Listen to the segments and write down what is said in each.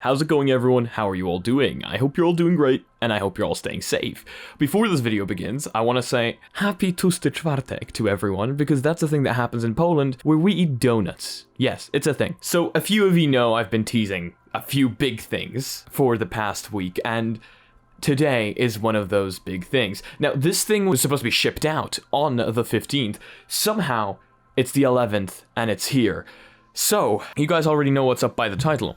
How's it going, everyone? How are you all doing? I hope you're all doing great, and I hope you're all staying safe. Before this video begins, I want to say Happy Tłusty Czwartek to everyone, because that's a thing that happens in Poland where we eat donuts. Yes, it's a thing. So a few of you know I've been teasing a few big things for the past week, and today is one of those big things. Now, this thing was supposed to be shipped out on the 15th. Somehow, it's the 11th, and it's here. So, you guys already know what's up by the title.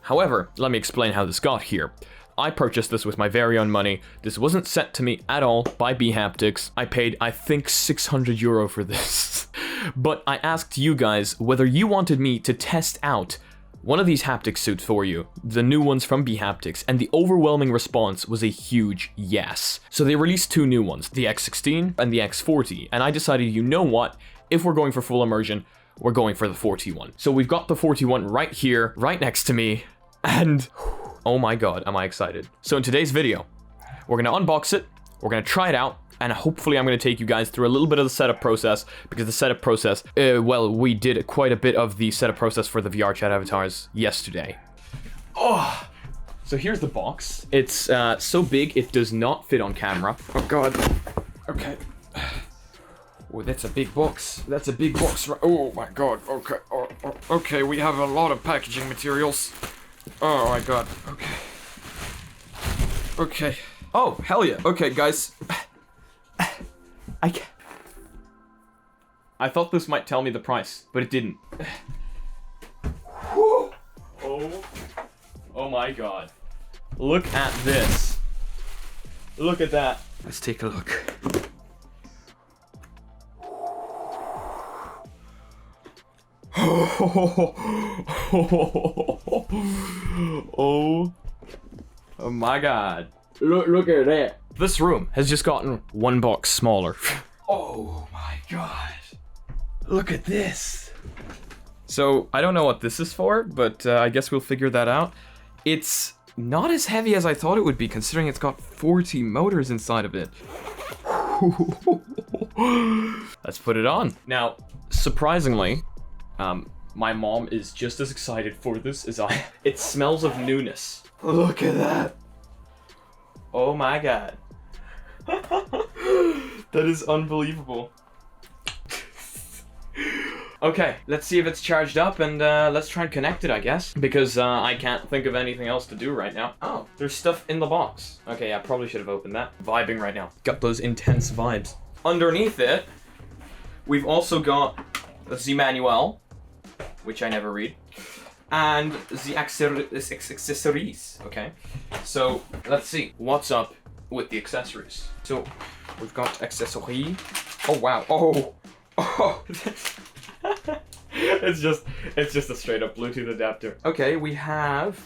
However, let me explain how this got here. I purchased this with my very own money. This wasn't sent to me at all by bHaptics. I paid, I think, €600 for this. But I asked you guys whether you wanted me to test out one of these haptic suits for you, the new ones from bHaptics, and the overwhelming response was a huge yes. So they released two new ones, the X16 and the X40, and I decided, you know what, if we're going for full immersion, we're going for the 41. So we've got the 41 right here, right next to me, and oh my god, am I excited. So in today's video, we're gonna unbox it, we're gonna try it out, and hopefully I'm gonna take you guys through a little bit of the setup process, because the setup process, well, we did quite a bit of the setup process for the VRChat avatars yesterday. Oh! So here's the box. It's so big, it does not fit on camera. Oh god. Okay. Oh, that's a big box. That's a big box. Oh my god. Okay. Okay, we have a lot of packaging materials. Oh my god. Okay. Okay. Oh, hell yeah. Okay, guys. I thought this might tell me the price, but it didn't. Oh my god. Look at this. Look at that. Let's take a look. Oh my god. Look at that. This room has just gotten one box smaller. Oh my god. Look at this. So, I don't know what this is for, but I guess we'll figure that out. It's not as heavy as I thought it would be, considering it's got 40 motors inside of it. Let's put it on. Now, surprisingly, my mom is just as excited for this as I. It smells of newness. Look at that. Oh my god. That is unbelievable. Okay, let's see if it's charged up, and let's try and connect it, I guess. Because I can't think of anything else to do right now. Oh, there's stuff in the box. Okay, I probably should have opened that. Vibing right now. Got those intense vibes. Underneath it, we've also got the manual, which I never read, and the accessories, okay? So, let's see what's up with the accessories. So, we've got accessory. Oh, wow. Oh. It's just a straight up Bluetooth adapter. Okay, we have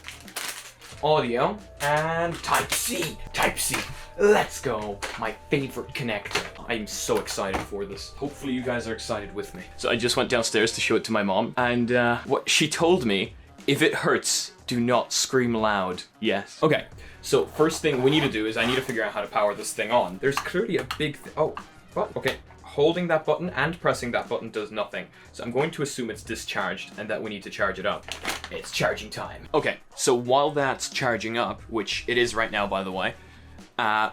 audio and Type-C. Type-C. Let's go. My favorite connector. I'm so excited for this. Hopefully you guys are excited with me. So I just went downstairs to show it to my mom, and what she told me, if it hurts, do not scream loud. Yes. Okay, so first thing we need to do is I need to figure out how to power this thing on. There's clearly a big oh, what? Okay. Holding that button and pressing that button does nothing. So I'm going to assume it's discharged and that we need to charge it up. It's charging time. Okay, so while that's charging up, which it is right now, by the way,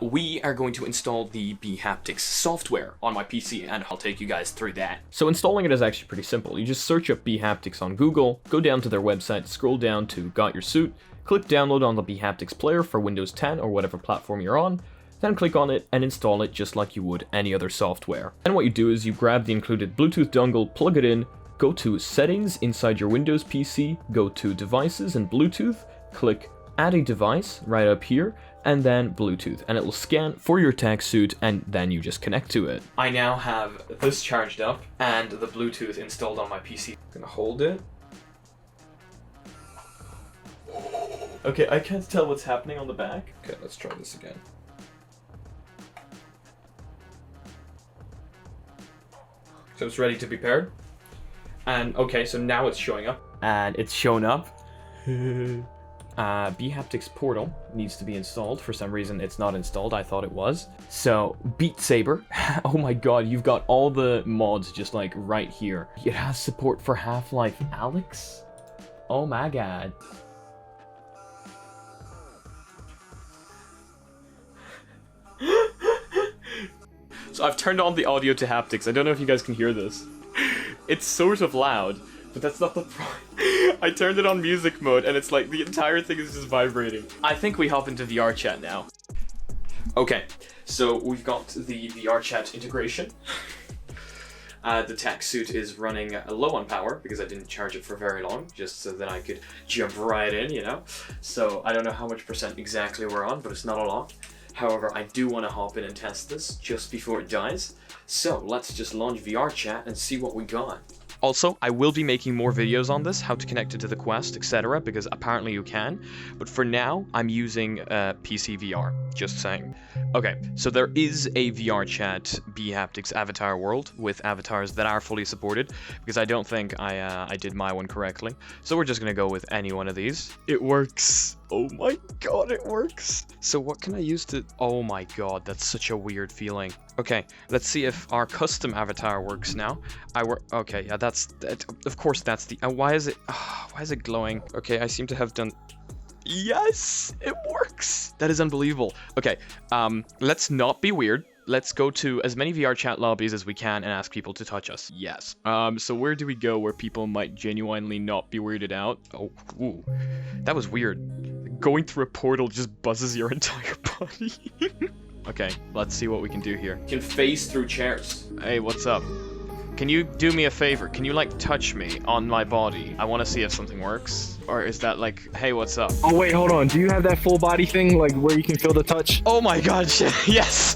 we are going to install the bHaptics software on my PC, and I'll take you guys through that. So installing it is actually pretty simple. You just search up bHaptics on Google, go down to their website, scroll down to Got Your Suit, click download on the bHaptics player for Windows 10 or whatever platform you're on, then click on it and install it just like you would any other software. And what you do is you grab the included Bluetooth dongle, plug it in, go to Settings inside your Windows PC, go to Devices and Bluetooth, click Add a device right up here, and then Bluetooth, and it will scan for your Tactsuit, and then you just connect to it. I now have this charged up and the Bluetooth installed on my PC. I'm gonna hold it. Okay, I can't tell what's happening on the back. Okay, let's try this again. So it's ready to be paired. And okay, so now it's showing up. And it's shown up. bHaptics Portal needs to be installed. For some reason, it's not installed. I thought it was. So, Beat Saber. Oh my god, you've got all the mods just like right here. It has support for Half-Life Alyx. Oh my god. So I've turned on the audio to haptics. I don't know if you guys can hear this. It's sort of loud, but that's not the problem. I turned it on music mode, and it's like the entire thing is just vibrating. I think we hop into VRChat now. Okay, so we've got the VRChat integration. The Tactsuit is running low on power because I didn't charge it for very long, just so that I could jump right in, you know? So I don't know how much percent exactly we're on, but it's not a lot. However, I do want to hop in and test this just before it dies. So let's just launch VRChat and see what we got. Also, I will be making more videos on this, how to connect it to the Quest, etc., because apparently you can. But for now, I'm using PC VR, just saying. Okay, so there is a VRChat bHaptics avatar world with avatars that are fully supported, because I don't think I did my one correctly. So we're just gonna go with any one of these. It works. Oh my god, it works. So what can I use to... Oh my god, that's such a weird feeling. Okay, let's see if our custom avatar works now. Okay, yeah, of course that's the... why is it glowing? Okay, I seem to have done... Yes, it works. That is unbelievable. Okay, let's not be weird. Let's go to as many VRChat lobbies as we can and ask people to touch us. Yes. So where do we go where people might genuinely not be weirded out? Oh, ooh, that was weird. Going through a portal just buzzes your entire body. Okay, let's see what we can do here. Can phase through chairs. Hey, what's up? Can you do me a favor? Can you, like, touch me on my body? I want to see if something works. Or is that, like, hey, what's up? Oh, wait, hold on. Do you have that full body thing, like, where you can feel the touch? Oh my god, yes!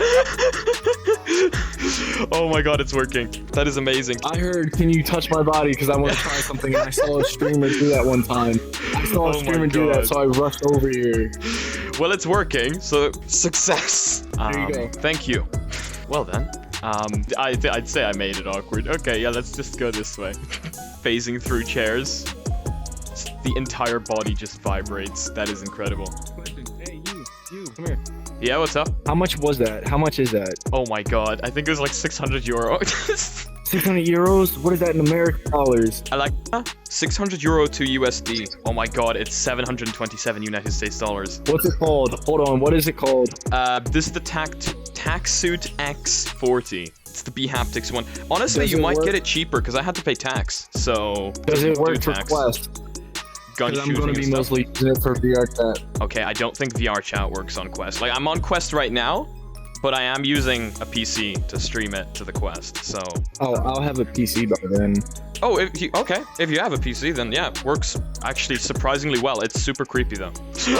Oh my god, it's working. That is amazing. I heard, can you touch my body? Because I want to try something, and I saw a streamer do that one time. I saw a streamer do that, so I rushed over here. Well, it's working, so success. There you go. Thank you. Well then. I'd say I made it awkward. Okay, yeah, let's just go this way. Phasing through chairs. The entire body just vibrates. That is incredible. Hey, you, come here. Yeah, what's up? How much was that? How much is that? Oh my god, I think it was like 600 euro. 600 euros? What is that in American dollars? I like 600 euro to USD. Oh my god, it's 727 United States dollars. What's it called? Hold on, what is it called? This is the Tactsuit X40. It's the bHaptics one. Honestly, you might get it cheaper because I had to pay tax. So does it work for Quest? Gun I'm going to be mostly using it for VRChat. Okay, I don't think VRChat works on Quest. Like, I'm on Quest right now, but I am using a PC to stream it to the Quest, so... Oh, I'll have a PC by then. Oh, if you have a PC, then yeah, it works actually surprisingly well. It's super creepy, though.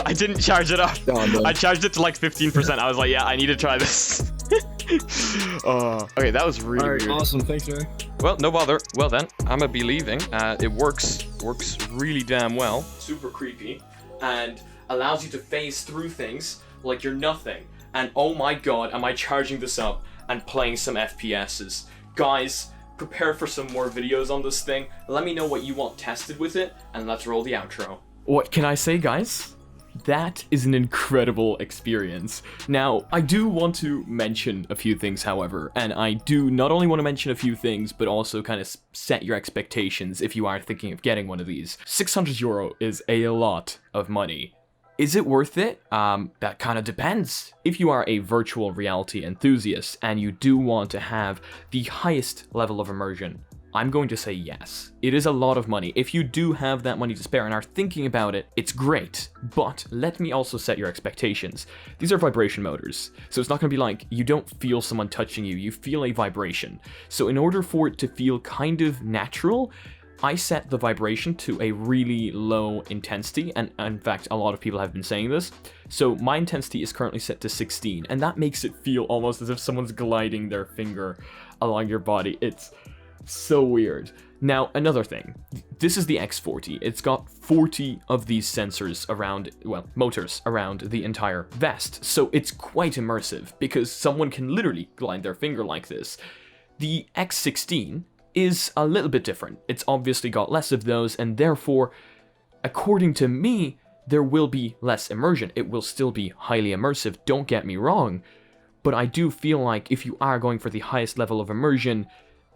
I didn't charge it up. I charged it to like 15%. I was like, yeah, I need to try this. Okay, that was really weird. Awesome. Thanks, man. Well, no bother. Well then, I'm gonna be leaving. It works really damn well. Super creepy, and allows you to phase through things like you're nothing. And oh my god, am I charging this up and playing some FPSs. Guys, prepare for some more videos on this thing. Let me know what you want tested with it, and let's roll the outro. What can I say, guys? That is an incredible experience. Now, I do want to mention a few things, however, and I do not only want to mention a few things, but also kind of set your expectations if you are thinking of getting one of these. 600 euro is a lot of money. Is it worth it? That kind of depends. If you are a virtual reality enthusiast and you do want to have the highest level of immersion, I'm going to say yes. It is a lot of money. If you do have that money to spare and are thinking about it, it's great. But let me also set your expectations. These are vibration motors, so it's not going to be like you don't feel someone touching you, you feel a vibration. So in order for it to feel kind of natural, I set the vibration to a really low intensity, and in fact, a lot of people have been saying this. So my intensity is currently set to 16, and that makes it feel almost as if someone's gliding their finger along your body. It's so weird. Now, another thing. This is the X40. It's got 40 of these sensors around, well, motors around the entire vest. So it's quite immersive, because someone can literally glide their finger like this. The X16 is a little bit different. It's obviously got less of those, and therefore, according to me, there will be less immersion. It will still be highly immersive, don't get me wrong, but I do feel like if you are going for the highest level of immersion,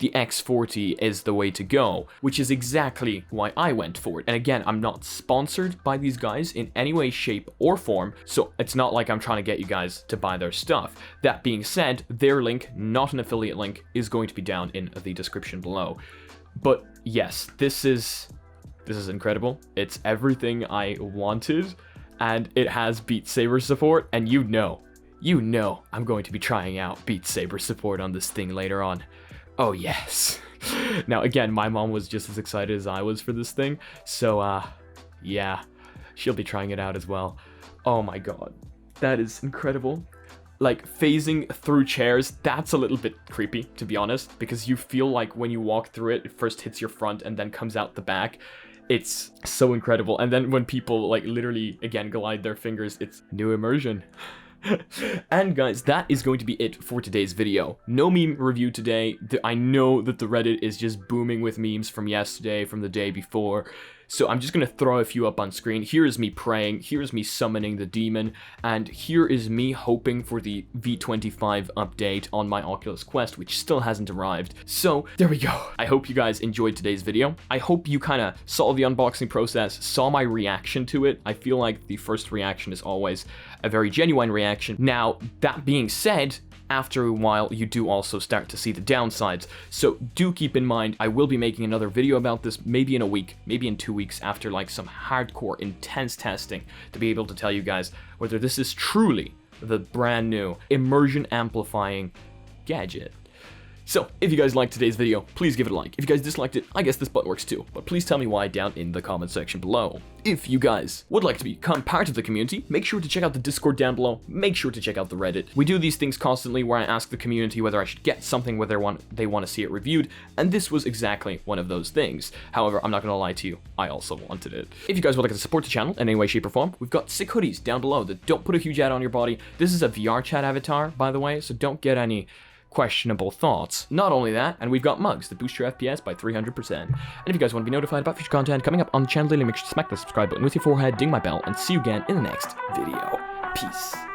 the X40 is the way to go, which is exactly why I went for it. And again, I'm not sponsored by these guys in any way, shape, or form, so it's not like I'm trying to get you guys to buy their stuff. That being said, their link, not an affiliate link, is going to be down in the description below. But yes, this is incredible. It's everything I wanted, and it has Beat Saber support, and you know I'm going to be trying out Beat Saber support on this thing later on. Oh yes. Now again, my mom was just as excited as I was for this thing, so yeah, she'll be trying it out as well. Oh my god, that is incredible. Like, phasing through chairs, that's a little bit creepy, to be honest, because you feel like when you walk through it, it first hits your front and then comes out the back. It's so incredible. And then when people, like, literally, again, glide their fingers, it's new immersion. And guys, that is going to be it for today's video. No meme review today. I know that the Reddit is just booming with memes from yesterday, from the day before. So I'm just going to throw a few up on screen. Here is me praying, here is me summoning the demon, and here is me hoping for the V25 update on my Oculus Quest, which still hasn't arrived. So there we go. I hope you guys enjoyed today's video. I hope you kind of saw the unboxing process, saw my reaction to it. I feel like the first reaction is always a very genuine reaction. Now, that being said, after a while, you do also start to see the downsides. So do keep in mind, I will be making another video about this maybe in a week, maybe in 2 weeks, after like some hardcore, intense testing to be able to tell you guys whether this is truly the brand new immersion amplifying gadget. So, if you guys liked today's video, please give it a like. If you guys disliked it, I guess this button works too, but please tell me why down in the comment section below. If you guys would like to become part of the community, make sure to check out the Discord down below, make sure to check out the Reddit. We do these things constantly where I ask the community whether I should get something, whether they want to see it reviewed, and this was exactly one of those things. However, I'm not going to lie to you, I also wanted it. If you guys would like to support the channel in any way, shape, or form, we've got sick hoodies down below that don't put a huge ad on your body. This is a VRChat avatar, by the way, so don't get any questionable thoughts. Not only that, and we've got mugs that boost your FPS by 300%. And if you guys want to be notified about future content coming up on the channel daily, make sure to smack the subscribe button with your forehead, ding my bell, and see you again in the next video. Peace.